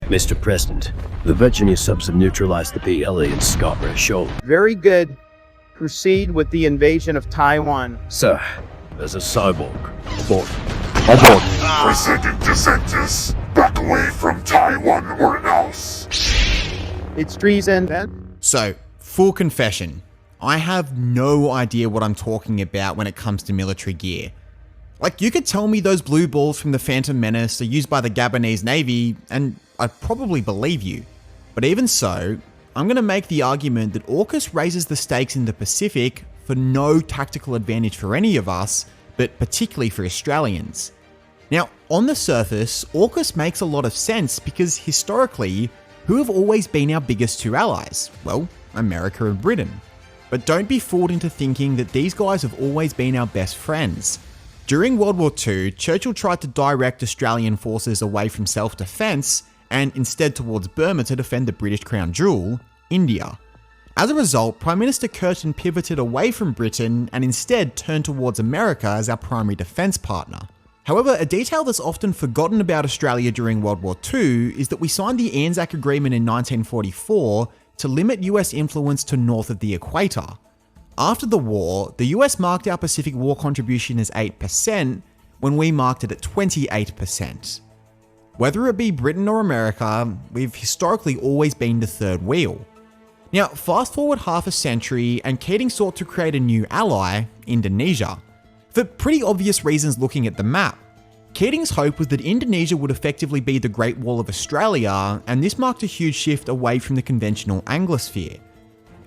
Mr. President, the Virginia subs have neutralized the PLA in Scarborough Shoal. Very good. Proceed with the invasion of Taiwan. Sir, there's a cyborg. Abort. President DeSantis, back away from Taiwan or else. It's treason, then? So, full confession. I have no idea what I'm talking about when it comes to military gear. Like, you could tell me those blue balls from the Phantom Menace are used by the Gabonese Navy, and I'd probably believe you. But even so, I'm going to make the argument that AUKUS raises the stakes in the Pacific for no tactical advantage for any of us, but particularly for Australians. Now, on the surface, AUKUS makes a lot of sense because historically, who have always been our biggest two allies? Well, America and Britain. But don't be fooled into thinking that these guys have always been our best friends. During World War II, Churchill tried to direct Australian forces away from self-defense and instead towards Burma to defend the British crown jewel, India. As a result, Prime Minister Curtin pivoted away from Britain and instead turned towards America as our primary defence partner. However, a detail that's often forgotten about Australia during World War II is that we signed the Anzac Agreement in 1944 to limit US influence to north of the equator. After the war, the US marked our Pacific War contribution as 8%, when we marked it at 28%. Whether it be Britain or America, we've historically always been the third wheel. Now, fast forward half a century, and Keating sought to create a new ally, Indonesia, for pretty obvious reasons looking at the map. Keating's hope was that Indonesia would effectively be the Great Wall of Australia, and this marked a huge shift away from the conventional Anglosphere.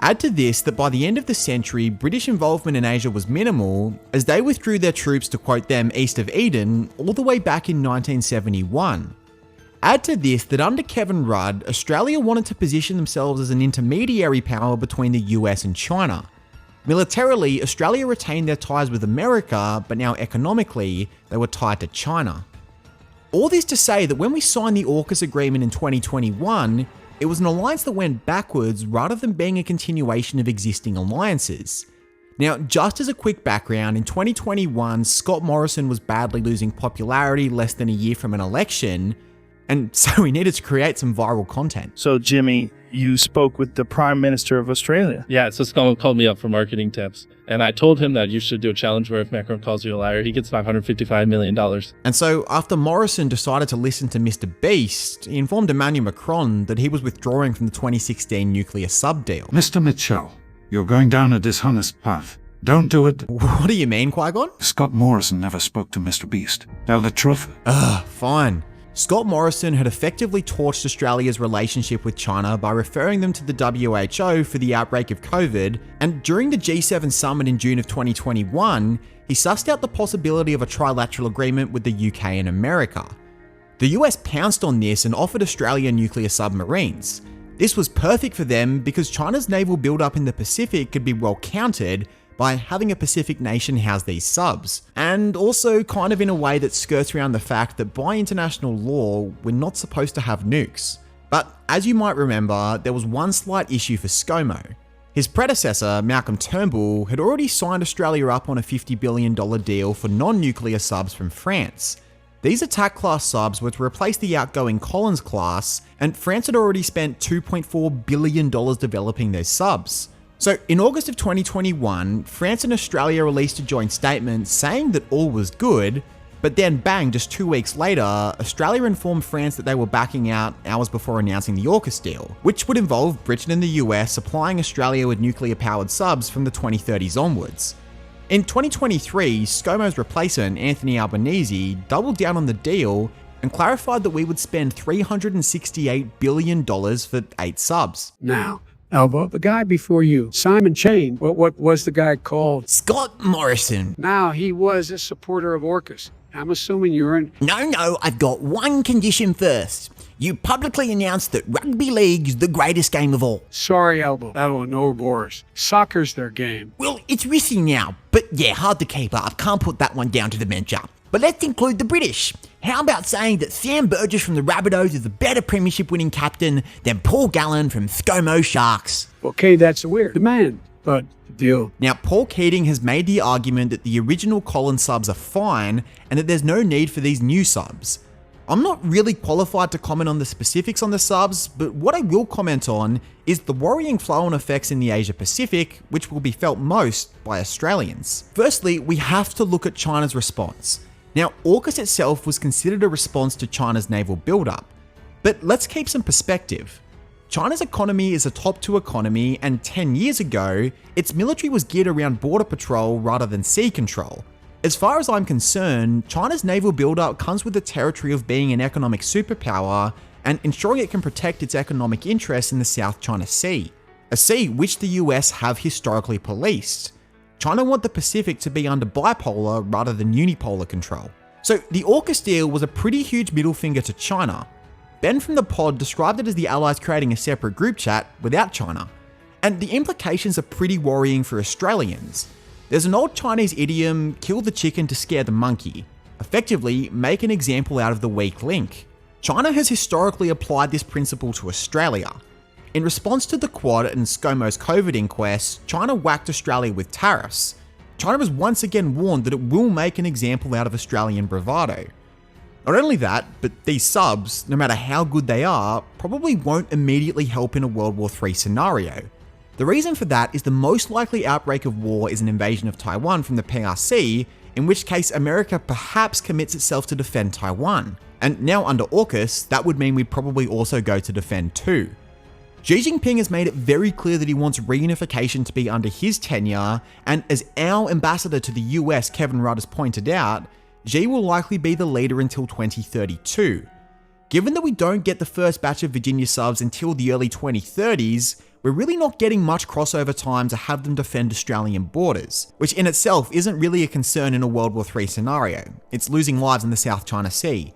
Add to this that by the end of the century, British involvement in Asia was minimal, as they withdrew their troops to quote them east of Eden all the way back in 1971. Add to this that under Kevin Rudd, Australia wanted to position themselves as an intermediary power between the US and China. Militarily, Australia retained their ties with America, but now economically, they were tied to China. All this to say that when we signed the AUKUS agreement in 2021, it was an alliance that went backwards rather than being a continuation of existing alliances. Now, just as a quick background, in 2021, Scott Morrison was badly losing popularity less than a year from an election, and so we needed to create some viral content. So, Jimmy, you spoke with the Prime Minister of Australia. Yeah, so Scott called me up for marketing tips. And I told him that you should do a challenge where if Macron calls you a liar, he gets $555 million. And so after Morrison decided to listen to Mr. Beast, he informed Emmanuel Macron that he was withdrawing from the 2016 nuclear sub deal. Mr. Mitchell, you're going down a dishonest path. Don't do it. What do you mean, Qui-Gon? Scott Morrison never spoke to Mr. Beast. Tell the truth. Fine. Scott Morrison had effectively torched Australia's relationship with China by referring them to the WHO for the outbreak of COVID, and during the G7 summit in June of 2021, he sussed out the possibility of a trilateral agreement with the UK and America. The US pounced on this and offered Australia nuclear submarines. This was perfect for them because China's naval buildup in the Pacific could be well countered by having a Pacific nation house these subs, and also kind of in a way that skirts around the fact that by international law, we're not supposed to have nukes. But as you might remember, there was one slight issue for ScoMo. His predecessor, Malcolm Turnbull, had already signed Australia up on a $50 billion deal for non-nuclear subs from France. These attack class subs were to replace the outgoing Collins class, and France had already spent $2.4 billion developing those subs. So in August of 2021, France and Australia released a joint statement saying that all was good, but then bang, just 2 weeks later, Australia informed France that they were backing out hours before announcing the AUKUS deal, which would involve Britain and the US supplying Australia with nuclear-powered subs from the 2030s onwards. In 2023, ScoMo's replacement, Anthony Albanese, doubled down on the deal and clarified that we would spend $368 billion for 8 subs. Now, Alba, the guy before you, Simon Chain, what was the guy called? Scott Morrison. Now, he was a supporter of AUKUS. I'm assuming you're in... No, I've got one condition first. You publicly announced that rugby league's the greatest game of all. Sorry, Alba. That'll no Boris. Soccer's their game. Well, it's risky now, but yeah, hard to keep up. Can't put that one down to dementia. But let's include the British. How about saying that Sam Burgess from the Rabbitohs is a better premiership winning captain than Paul Gallen from ScoMo Sharks? Okay, that's a weird demand, but deal. Now, Paul Keating has made the argument that the original Collins subs are fine and that there's no need for these new subs. I'm not really qualified to comment on the specifics on the subs, but what I will comment on is the worrying flow-on effects in the Asia Pacific, which will be felt most by Australians. Firstly, we have to look at China's response. Now, AUKUS itself was considered a response to China's naval buildup, but let's keep some perspective. China's economy is a top 2 economy, and 10 years ago, its military was geared around border patrol rather than sea control. As far as I'm concerned, China's naval buildup comes with the territory of being an economic superpower and ensuring it can protect its economic interests in the South China Sea, a sea which the US have historically policed. China want the Pacific to be under bipolar rather than unipolar control. So the AUKUS deal was a pretty huge middle finger to China. Ben from the pod described it as the Allies creating a separate group chat without China, and the implications are pretty worrying for Australians. There's an old Chinese idiom, kill the chicken to scare the monkey. Effectively, make an example out of the weak link. China has historically applied this principle to Australia. In response to the Quad and ScoMo's COVID inquest, China whacked Australia with tariffs. China was once again warned that it will make an example out of Australian bravado. Not only that, but these subs, no matter how good they are, probably won't immediately help in a World War III scenario. The reason for that is the most likely outbreak of war is an invasion of Taiwan from the PRC, in which case America perhaps commits itself to defend Taiwan. And now under AUKUS, that would mean we'd probably also go to defend too. Xi Jinping has made it very clear that he wants reunification to be under his tenure, and as our ambassador to the US, Kevin Rudd, has pointed out, Xi will likely be the leader until 2032. Given that we don't get the first batch of Virginia subs until the early 2030s, we're really not getting much crossover time to have them defend Australian borders, which in itself isn't really a concern in a World War III scenario. It's losing lives in the South China Sea.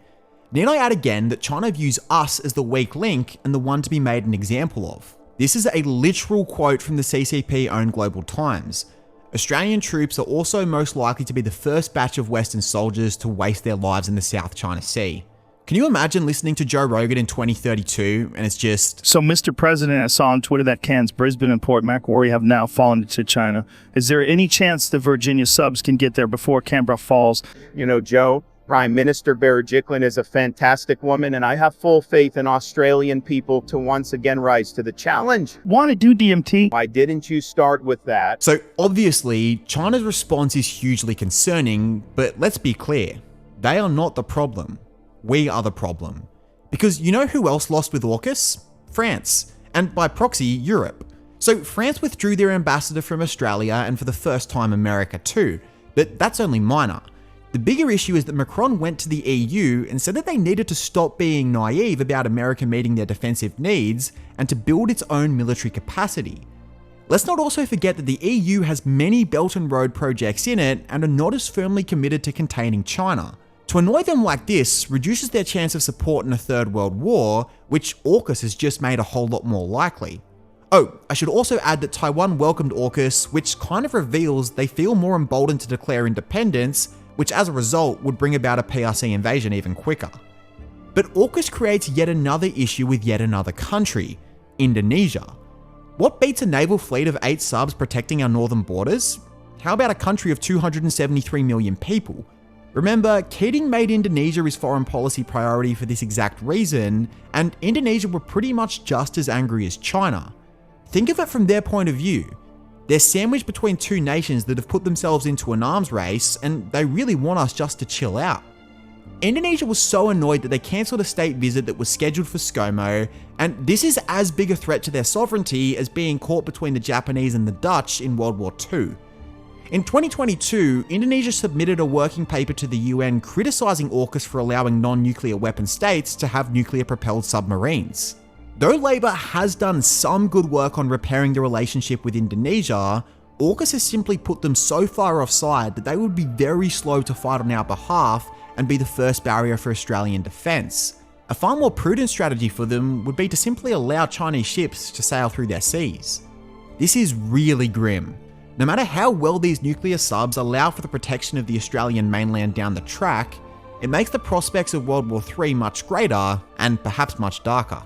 Need I add again that China views us as the weak link and the one to be made an example of. This is a literal quote from the CCP-owned Global Times. Australian troops are also most likely to be the first batch of Western soldiers to waste their lives in the South China Sea. Can you imagine listening to Joe Rogan in 2032 and it's just... So, Mr. President, I saw on Twitter that Cairns, Brisbane, and Port Macquarie have now fallen into China. Is there any chance the Virginia subs can get there before Canberra falls? You know, Joe, Prime Minister Berejiklian is a fantastic woman, and I have full faith in Australian people to once again rise to the challenge. Want to do DMT? Why didn't you start with that? So obviously, China's response is hugely concerning, but let's be clear, they are not the problem. We are the problem. Because you know who else lost with AUKUS? France, and by proxy, Europe. So France withdrew their ambassador from Australia, and for the first time America too, but that's only minor. The bigger issue is that Macron went to the EU and said that they needed to stop being naive about America meeting their defensive needs and to build its own military capacity. Let's not also forget that the EU has many Belt and Road projects in it and are not as firmly committed to containing China. To annoy them like this reduces their chance of support in a third world war, which AUKUS has just made a whole lot more likely. Oh, I should also add that Taiwan welcomed AUKUS, which kind of reveals they feel more emboldened to declare independence, which as a result would bring about a PRC invasion even quicker. But AUKUS creates yet another issue with yet another country, Indonesia. What beats a naval fleet of 8 subs protecting our northern borders? How about a country of 273 million people? Remember, Keating made Indonesia his foreign policy priority for this exact reason, and Indonesia were pretty much just as angry as China. Think of it from their point of view. They're sandwiched between 2 nations that have put themselves into an arms race, and they really want us just to chill out. Indonesia was so annoyed that they cancelled a state visit that was scheduled for ScoMo, and this is as big a threat to their sovereignty as being caught between the Japanese and the Dutch in World War II. In 2022, Indonesia submitted a working paper to the UN criticising AUKUS for allowing non-nuclear weapon states to have nuclear-propelled submarines. Though Labour has done some good work on repairing the relationship with Indonesia, AUKUS has simply put them so far offside that they would be very slow to fight on our behalf and be the first barrier for Australian defence. A far more prudent strategy for them would be to simply allow Chinese ships to sail through their seas. This is really grim. No matter how well these nuclear subs allow for the protection of the Australian mainland down the track, it makes the prospects of World War III much greater and perhaps much darker.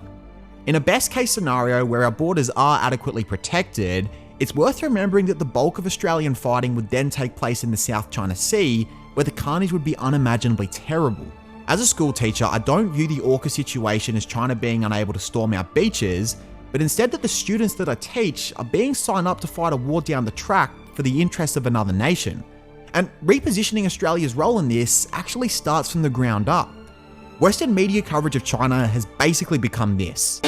In a best case scenario where our borders are adequately protected, it's worth remembering that the bulk of Australian fighting would then take place in the South China Sea, where the carnage would be unimaginably terrible. As a school teacher, I don't view the AUKUS situation as China being unable to storm our beaches, but instead that the students that I teach are being signed up to fight a war down the track for the interests of another nation. And repositioning Australia's role in this actually starts from the ground up. Western media coverage of China has basically become this.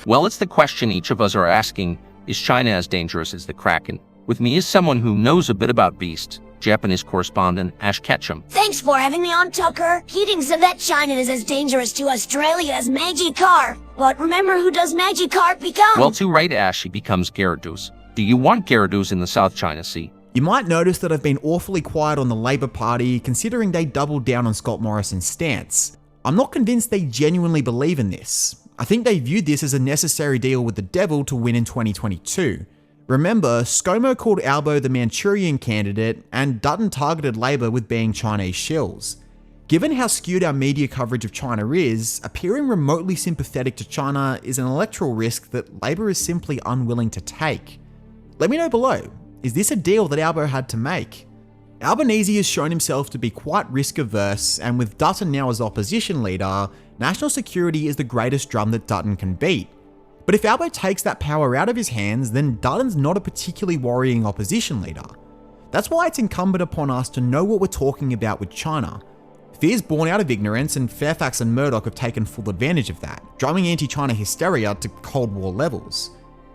Well, it's the question each of us are asking, is China as dangerous as the Kraken? With me is someone who knows a bit about beasts, Japanese correspondent Ash Ketchum. Thanks for having me on, Tucker. Keating said that China is as dangerous to Australia as Magikarp. But remember who does Magikarp become? Well, to right, Ash, he becomes Gyarados. Do you want Gyarados in the South China Sea? You might notice that I've been awfully quiet on the Labour Party considering they doubled down on Scott Morrison's stance. I'm not convinced they genuinely believe in this. I think they viewed this as a necessary deal with the devil to win in 2022. Remember, ScoMo called Albo the Manchurian candidate, and Dutton targeted Labour with being Chinese shills. Given how skewed our media coverage of China is, appearing remotely sympathetic to China is an electoral risk that Labour is simply unwilling to take. Let me know below, is this a deal that Albo had to make? Albanese has shown himself to be quite risk averse, and with Dutton now as opposition leader, national security is the greatest drum that Dutton can beat. But if Albo takes that power out of his hands, then Dutton's not a particularly worrying opposition leader. That's why it's incumbent upon us to know what we're talking about with China. Fears born out of ignorance, and Fairfax and Murdoch have taken full advantage of that, drumming anti-China hysteria to Cold War levels.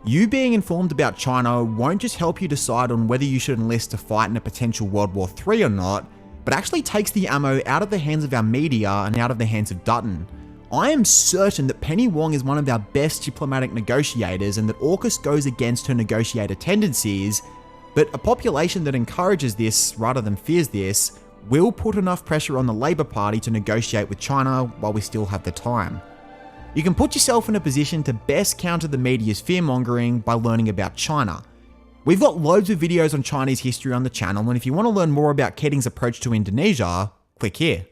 You being informed about China won't just help you decide on whether you should enlist to fight in a potential World War III or not, but actually takes the ammo out of the hands of our media and out of the hands of Dutton. I am certain that Penny Wong is one of our best diplomatic negotiators and that AUKUS goes against her negotiator tendencies, but a population that encourages this rather than fears this will put enough pressure on the Labour Party to negotiate with China while we still have the time. You can put yourself in a position to best counter the media's fear-mongering by learning about China. We've got loads of videos on Chinese history on the channel, and if you want to learn more about Keating's approach to Indonesia, click here.